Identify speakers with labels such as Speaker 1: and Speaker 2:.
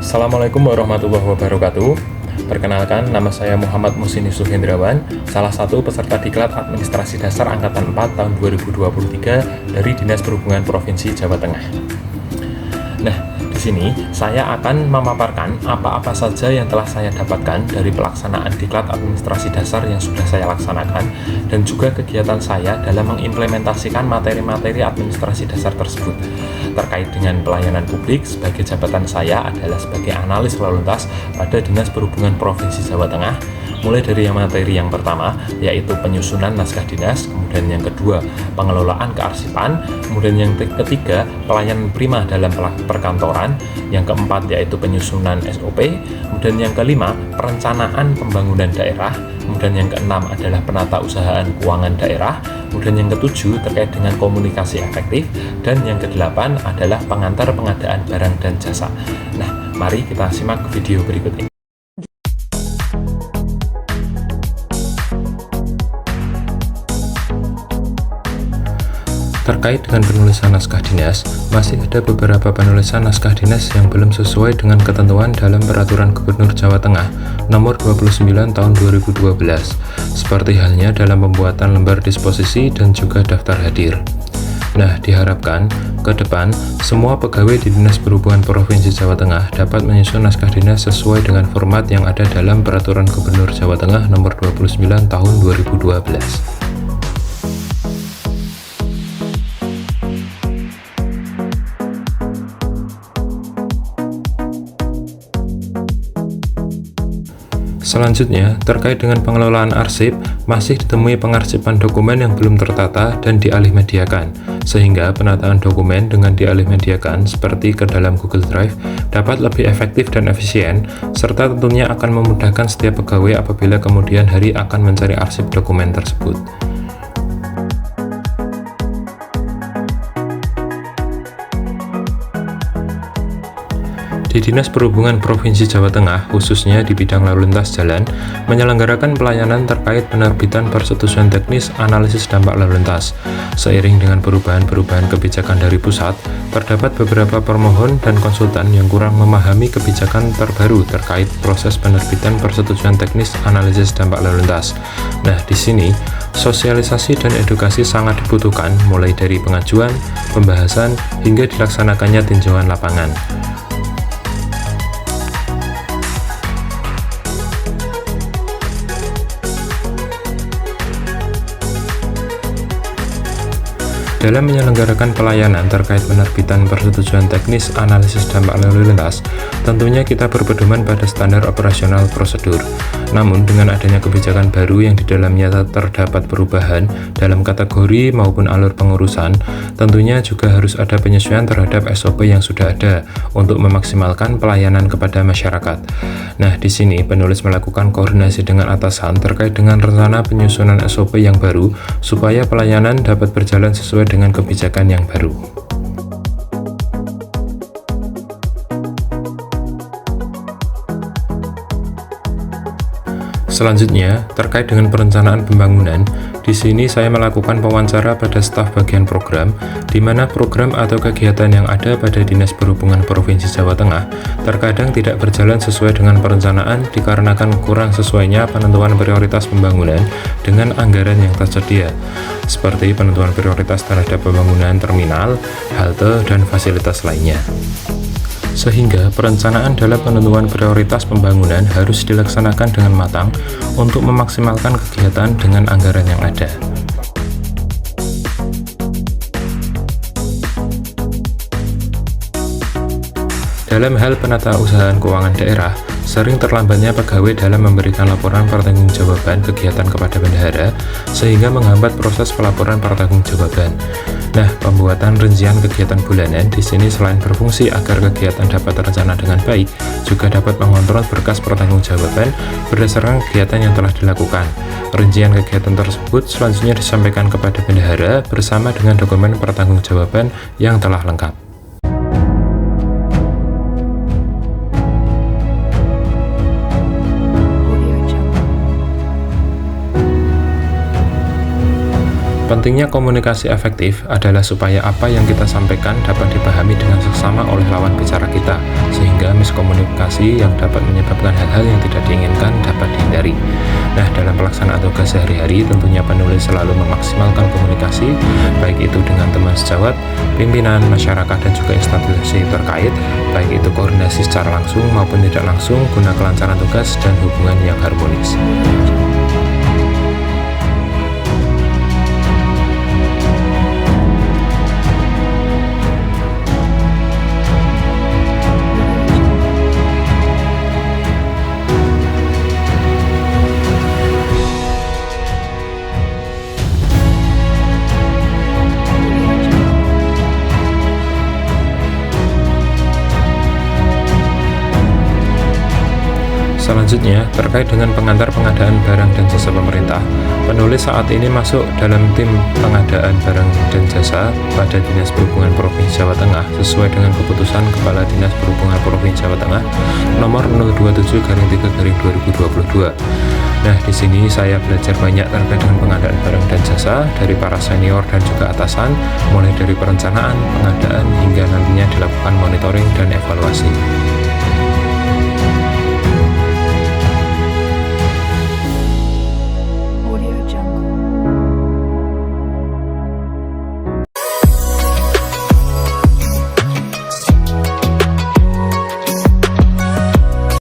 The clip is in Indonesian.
Speaker 1: Assalamualaikum warahmatullahi wabarakatuh. Perkenalkan, nama saya Muhammad Muhsin Yusuf Hendrawan, salah satu peserta Diklat Administrasi Dasar Angkatan 4 tahun 2023 dari Dinas Perhubungan Provinsi Jawa Tengah. Nah, di sini saya akan memaparkan apa-apa saja yang telah saya dapatkan dari pelaksanaan Diklat Administrasi Dasar yang sudah saya laksanakan, dan juga kegiatan saya dalam mengimplementasikan materi-materi administrasi dasar tersebut. Terkait dengan pelayanan publik, sebagai jabatan saya adalah sebagai analis lalu lintas pada Dinas Perhubungan Provinsi Jawa Tengah, mulai dari materi yang pertama, yaitu penyusunan naskah dinas, kemudian yang kedua, pengelolaan kearsipan, kemudian yang ketiga, pelayanan prima dalam perkantoran, yang keempat, yaitu penyusunan SOP, kemudian yang kelima, perencanaan pembangunan daerah, kemudian yang keenam adalah penata usahaan keuangan daerah, kemudian yang ketujuh terkait dengan komunikasi efektif, dan yang kedelapan adalah pengantar pengadaan barang dan jasa. Nah, mari kita simak video berikut ini. Terkait dengan penulisan naskah dinas, masih ada beberapa penulisan naskah dinas yang belum sesuai dengan ketentuan dalam Peraturan Gubernur Jawa Tengah Nomor 29 Tahun 2012, seperti halnya dalam pembuatan lembar disposisi dan juga daftar hadir. Nah, diharapkan ke depan semua pegawai di Dinas Perhubungan Provinsi Jawa Tengah dapat menyusun naskah dinas sesuai dengan format yang ada dalam Peraturan Gubernur Jawa Tengah Nomor 29 Tahun 2012. Selanjutnya, terkait dengan pengelolaan arsip, masih ditemui pengarsipan dokumen yang belum tertata dan dialihmediakan, sehingga penataan dokumen dengan dialihmediakan seperti ke dalam Google Drive dapat lebih efektif dan efisien, serta tentunya akan memudahkan setiap pegawai apabila kemudian hari akan mencari arsip dokumen tersebut. Di Dinas Perhubungan Provinsi Jawa Tengah, khususnya di bidang lalu lintas jalan, menyelenggarakan pelayanan terkait penerbitan persetujuan teknis analisis dampak lalu lintas. Seiring dengan perubahan-perubahan kebijakan dari pusat, terdapat beberapa permohon dan konsultan yang kurang memahami kebijakan terbaru terkait proses penerbitan persetujuan teknis analisis dampak lalu lintas. Nah, di sini, sosialisasi dan edukasi sangat dibutuhkan, mulai dari pengajuan, pembahasan, hingga dilaksanakannya tinjauan lapangan. Dalam menyelenggarakan pelayanan terkait penerbitan persetujuan teknis analisis dampak lalu lintas, tentunya kita berpedoman pada standar operasional prosedur. Namun, dengan adanya kebijakan baru yang di dalamnya terdapat perubahan dalam kategori maupun alur pengurusan, tentunya juga harus ada penyesuaian terhadap SOP yang sudah ada untuk memaksimalkan pelayanan kepada masyarakat. Nah, di sini penulis melakukan koordinasi dengan atasan terkait dengan rencana penyusunan SOP yang baru supaya pelayanan dapat berjalan sesuai dengan kebijakan yang baru. Selanjutnya, terkait dengan perencanaan pembangunan, di sini saya melakukan wawancara pada staf bagian program, di mana program atau kegiatan yang ada pada Dinas Perhubungan Provinsi Jawa Tengah terkadang tidak berjalan sesuai dengan perencanaan dikarenakan kurang sesuainya penentuan prioritas pembangunan dengan anggaran yang tersedia, seperti penentuan prioritas terhadap pembangunan terminal, halte, dan fasilitas lainnya. Sehingga perencanaan dalam penentuan prioritas pembangunan harus dilaksanakan dengan matang untuk memaksimalkan kegiatan dengan anggaran yang ada. Dalam hal penata usahaan keuangan daerah, sering terlambatnya pegawai dalam memberikan laporan pertanggungjawaban kegiatan kepada bendahara, sehingga menghambat proses pelaporan pertanggungjawaban. Nah, pembuatan rincian kegiatan bulanan di sini selain berfungsi agar kegiatan dapat terencana dengan baik, juga dapat mengontrol berkas pertanggungjawaban berdasarkan kegiatan yang telah dilakukan. Rincian kegiatan tersebut selanjutnya disampaikan kepada bendahara bersama dengan dokumen pertanggungjawaban yang telah lengkap. Pentingnya komunikasi efektif adalah supaya apa yang kita sampaikan dapat dipahami dengan seksama oleh lawan bicara kita, sehingga miskomunikasi yang dapat menyebabkan hal-hal yang tidak diinginkan dapat dihindari. Nah, dalam pelaksanaan tugas sehari-hari, tentunya penulis selalu memaksimalkan komunikasi, baik itu dengan teman sejawat, pimpinan, masyarakat, dan juga instansi terkait, baik itu koordinasi secara langsung maupun tidak langsung, guna kelancaran tugas dan hubungan yang harmonis. Selanjutnya, terkait dengan pengantar pengadaan barang dan jasa pemerintah, penulis saat ini masuk dalam tim pengadaan barang dan jasa pada Dinas Perhubungan Provinsi Jawa Tengah sesuai dengan keputusan Kepala Dinas Perhubungan Provinsi Jawa Tengah nomor 027/3/2022. Nah, di sini saya belajar banyak terkait dengan pengadaan barang dan jasa dari para senior dan juga atasan, mulai dari perencanaan, pengadaan, hingga nantinya dilakukan monitoring dan evaluasi.